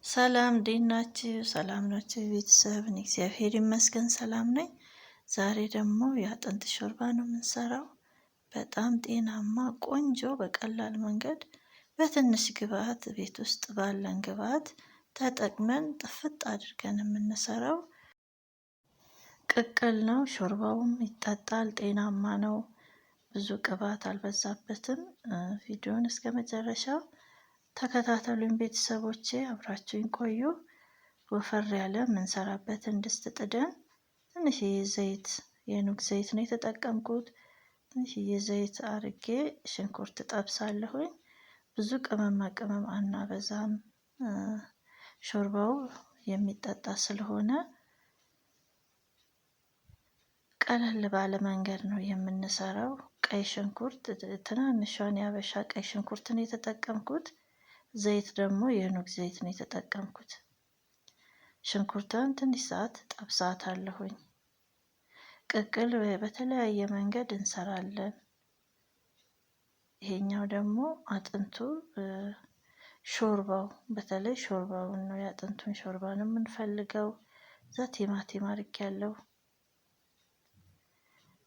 ሰላም እንዴት ናችሁ? ሰላም ናችሁ ቤተሰብ? እኔ እግዚአብሔር ይመስገን ሰላም ነኝ። ዛሬ ደግሞ የአጥንት ሾርባ ነው የምንሰራው። በጣም ጤናማ ቆንጆ በቀላል መንገድ በትንሽ ግብአት ቤት ውስጥ ባለን ግብአት ተጠቅመን ጥፍጥ አድርገን የምንሰራው ቅቅል ነው። ሾርባውም ይጠጣል፣ ጤናማ ነው፣ ብዙ ቅባት አልበዛበትም። ቪዲዮን እስከ መጨረሻው ተከታተሉኝ ቤተሰቦቼ፣ አብራችሁኝ ቆዩ። ወፈር ያለ የምንሰራበትን ድስት ጥደን ትንሽዬ ዘይት፣ የኑግ ዘይት ነው የተጠቀምኩት። ትንሽዬ ዘይት አርጌ ሽንኩርት ጠብሳለሁኝ። ብዙ ቅመማ ቅመም አናበዛም። ሾርባው የሚጠጣ ስለሆነ ቀለል ባለ መንገድ ነው የምንሰራው። ቀይ ሽንኩርት ትናንሿን ያበሻ ቀይ ሽንኩርት ነው የተጠቀምኩት። ዘይት ደግሞ የኑግ ዘይት ነው የተጠቀምኩት። ሽንኩርቷን ትንሽ ሰዓት ጠብሳታለሁኝ። ቅቅል በተለያየ መንገድ እንሰራለን። ይሄኛው ደግሞ አጥንቱ ሾርባው፣ በተለይ ሾርባውን ነው የአጥንቱን ሾርባ ነው የምንፈልገው። እዛ ቲማቲም አድርጌያለሁ።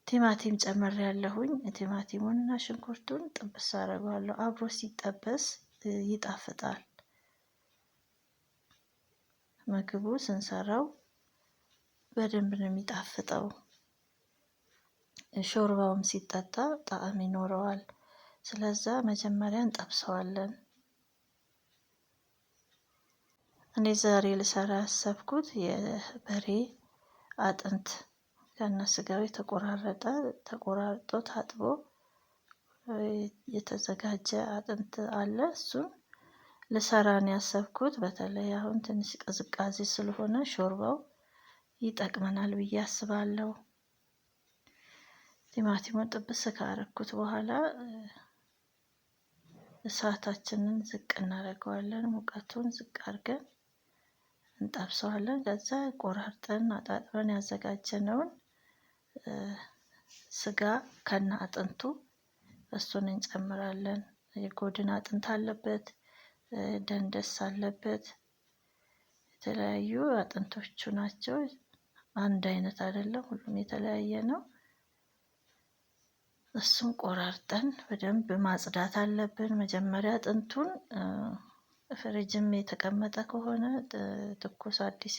ቲማቲም ጨምሬያለሁኝ። ቲማቲሙንና ሽንኩርቱን ጥብስ አደርገዋለሁ። አብሮ ሲጠበስ ይጣፍጣል። ምግቡ ስንሰራው በደንብ ነው የሚጣፍጠው። ሾርባውም ሲጠጣ ጣዕም ይኖረዋል። ስለዛ መጀመሪያ እንጠብሰዋለን። እኔ ዛሬ ልሰራ ያሰብኩት የበሬ አጥንት ከነ ስጋው ተቆራርጦ ታጥቦ የተዘጋጀ አጥንት አለ። እሱን ልሰራ ነው ያሰብኩት። በተለይ አሁን ትንሽ ቅዝቃዜ ስለሆነ ሾርባው ይጠቅመናል ብዬ አስባለሁ። ቲማቲሙን ጥብስ ካረኩት በኋላ እሳታችንን ዝቅ እናደርገዋለን። ሙቀቱን ዝቅ አድርገን እንጠብሰዋለን። ከዛ ቆራርጠን አጣጥበን ያዘጋጀነውን ስጋ ከነ አጥንቱ እሱን እንጨምራለን። የጎድን አጥንት አለበት፣ ደንደስ አለበት፣ የተለያዩ አጥንቶቹ ናቸው። አንድ አይነት አይደለም፣ ሁሉም የተለያየ ነው። እሱን ቆራርጠን በደንብ ማጽዳት አለብን። መጀመሪያ አጥንቱን ፍሪጅም የተቀመጠ ከሆነ ትኩስ አዲስ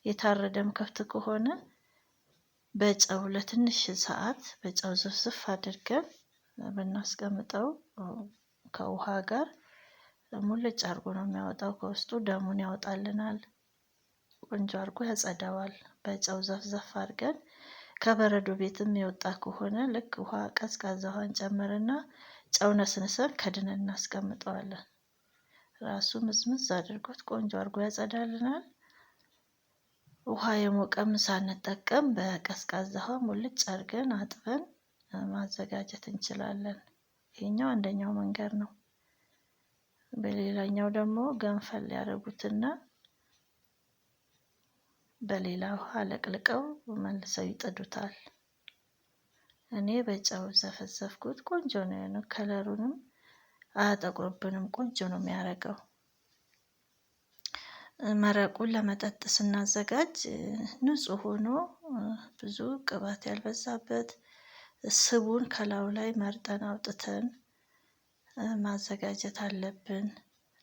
የታረደም ከብት ከሆነ በጨው ለትንሽ ሰዓት በጨው ዝፍዝፍ አድርገን ብናስቀምጠው ከውሃ ጋር ሙልጭ አድርጎ ነው የሚያወጣው። ከውስጡ ደሙን ያወጣልናል። ቆንጆ አድርጎ ያጸዳዋል። በጨው ዘፍዘፍ አድርገን ከበረዶ ቤትም የወጣ ከሆነ ልክ ውሃ ቀዝቃዛ ውሃን ጨምርና ጨው ነስንሰን ከድነን እናስቀምጠዋለን። ራሱ ምዝምዝ አድርጎት ቆንጆ አድርጎ ያጸዳልናል። ውሃ የሞቀም ሳንጠቀም በቀዝቃዛ ውሃ ሙልጭ አድርገን አጥበን ማዘጋጀት እንችላለን። ይሄኛው አንደኛው መንገድ ነው። በሌላኛው ደግሞ ገንፈል ያደርጉትና በሌላ ውሃ ለቅልቀው መልሰው ይጥዱታል። እኔ በጨው ዘፈዘፍኩት። ቆንጆ ነው የሆነው። ከለሩንም አያጠቁርብንም። ቆንጆ ነው የሚያደርገው። መረቁን ለመጠጥ ስናዘጋጅ ንጹህ ሆኖ ብዙ ቅባት ያልበዛበት ስቡን ከላዩ ላይ መርጠን አውጥተን ማዘጋጀት አለብን።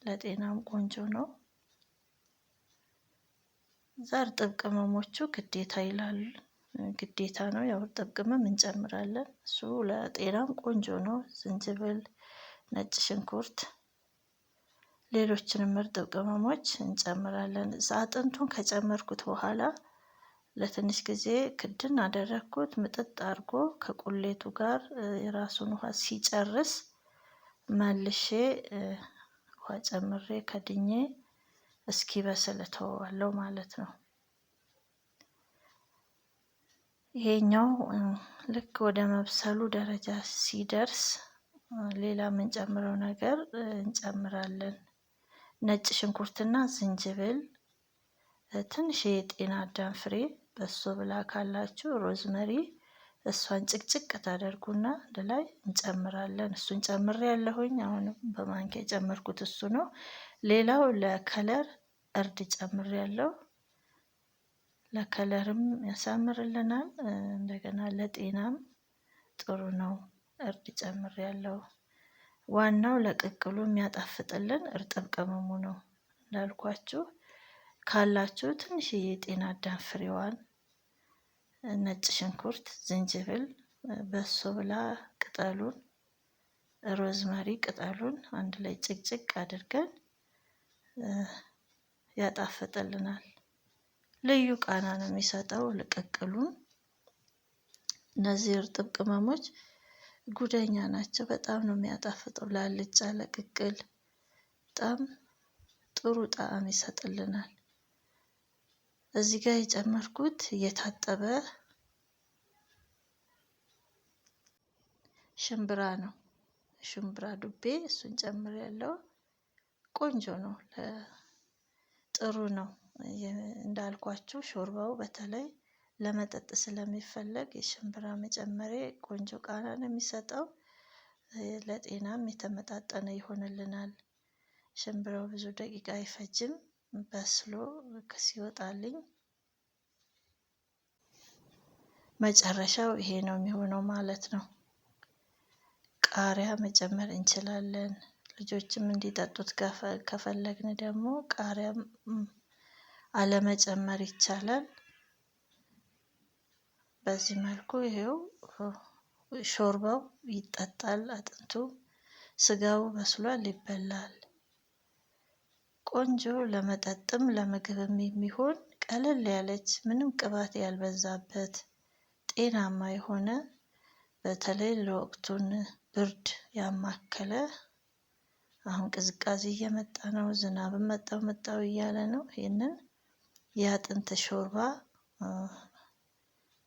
ለጤናም ቆንጆ ነው። እርጥብ ቅመሞቹ ግዴታ ይላሉ። ግዴታ ነው። ያው እርጥብ ቅመም እንጨምራለን። እሱ ለጤናም ቆንጆ ነው። ዝንጅብል፣ ነጭ ሽንኩርት፣ ሌሎችንም እርጥብ ቅመሞች እንጨምራለን። አጥንቱን ከጨመርኩት በኋላ ለትንሽ ጊዜ ክድን አደረግኩት። ምጥጥ አድርጎ ከቁሌቱ ጋር የራሱን ውሃ ሲጨርስ መልሼ ውሃ ጨምሬ ከድኜ እስኪበስል እተወዋለሁ ማለት ነው። ይሄኛው ልክ ወደ መብሰሉ ደረጃ ሲደርስ ሌላ የምንጨምረው ነገር እንጨምራለን። ነጭ ሽንኩርትና ዝንጅብል፣ ትንሽ የጤና አዳም ፍሬ በሶ ብላ ካላችሁ ሮዝመሪ፣ እሷን ጭቅጭቅ ታደርጉና አንድ ላይ እንጨምራለን። እሱን ጨምሬ ያለሁኝ አሁን በማንኪያ የጨመርኩት እሱ ነው። ሌላው ለከለር እርድ ጨምሬያለሁ። ለከለርም ያሳምርልናል፣ እንደገና ለጤናም ጥሩ ነው። እርድ ጨምሬያለሁ። ዋናው ለቅቅሉ የሚያጣፍጥልን እርጥብ ቅመሙ ነው። እንዳልኳችሁ ካላችሁ ትንሽዬ የጤና አዳም ፍሬዋን፣ ነጭ ሽንኩርት፣ ዝንጅብል፣ በሶ ብላ ቅጠሉን፣ ሮዝመሪ ቅጠሉን አንድ ላይ ጭቅጭቅ አድርገን ያጣፍጥልናል። ልዩ ቃና ነው የሚሰጠው ለቅቅሉን። እነዚህ እርጥብ ቅመሞች ጉደኛ ናቸው። በጣም ነው የሚያጣፍጠው። ለአልጫ ለቅቅል በጣም ጥሩ ጣዕም ይሰጥልናል። እዚህ ጋር የጨመርኩት የታጠበ ሽምብራ ነው። ሽምብራ ዱቤ እሱን ጨምሬያለሁ። ቆንጆ ነው፣ ጥሩ ነው። እንዳልኳችሁ ሾርባው በተለይ ለመጠጥ ስለሚፈለግ የሽምብራ መጨመሬ ቆንጆ ቃና ነው የሚሰጠው። ለጤናም የተመጣጠነ ይሆንልናል። ሽምብራው ብዙ ደቂቃ አይፈጅም፣ በስሎ ሲወጣልኝ መጨረሻው ይሄ ነው የሚሆነው ማለት ነው። ቃሪያ መጨመር እንችላለን። ልጆችም እንዲጠጡት ከፈለግን ደግሞ ቃሪያ አለመጨመር ይቻላል። በዚህ መልኩ ይሄው ሾርባው ይጠጣል። አጥንቱ ስጋው በስሏል፣ ይበላል። ቆንጆ ለመጠጥም ለምግብም የሚሆን ቀለል ያለች ምንም ቅባት ያልበዛበት ጤናማ የሆነ በተለይ ለወቅቱን ብርድ ያማከለ፣ አሁን ቅዝቃዜ እየመጣ ነው፣ ዝናብም መጣው እያለ ነው። ይህንን የአጥንት ሾርባ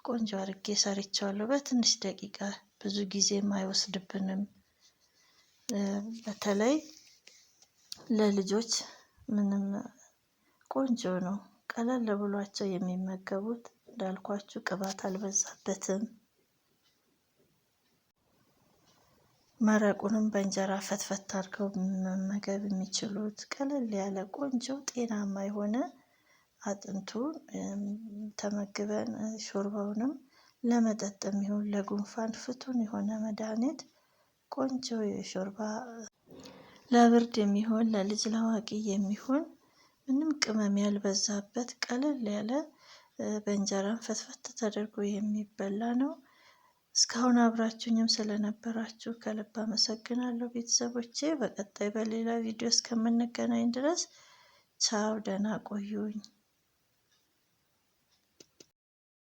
ቆንጆ አድርጌ ሰርቻለሁ። በትንሽ ደቂቃ ብዙ ጊዜም አይወስድብንም። በተለይ ለልጆች ምንም ቆንጆ ነው። ቀለል ብሏቸው የሚመገቡት፣ እንዳልኳችሁ ቅባት አልበዛበትም። መረቁንም በእንጀራ ፈትፈት አድርገው መመገብ የሚችሉት ቀለል ያለ ቆንጆ ጤናማ የሆነ አጥንቱን ተመግበን ሾርባውንም ለመጠጥም ይሁን ለጉንፋን ፍቱን የሆነ መድኃኒት ቆንጆ የሾርባ ለብርድ የሚሆን ለልጅ ለአዋቂ የሚሆን ምንም ቅመም ያልበዛበት ቀለል ያለ በእንጀራም ፈትፈት ተደርጎ የሚበላ ነው። እስካሁን አብራችሁኝም ስለነበራችሁ ከልብ አመሰግናለሁ ቤተሰቦቼ። በቀጣይ በሌላ ቪዲዮ እስከምንገናኝ ድረስ ቻው፣ ደህና ቆዩኝ።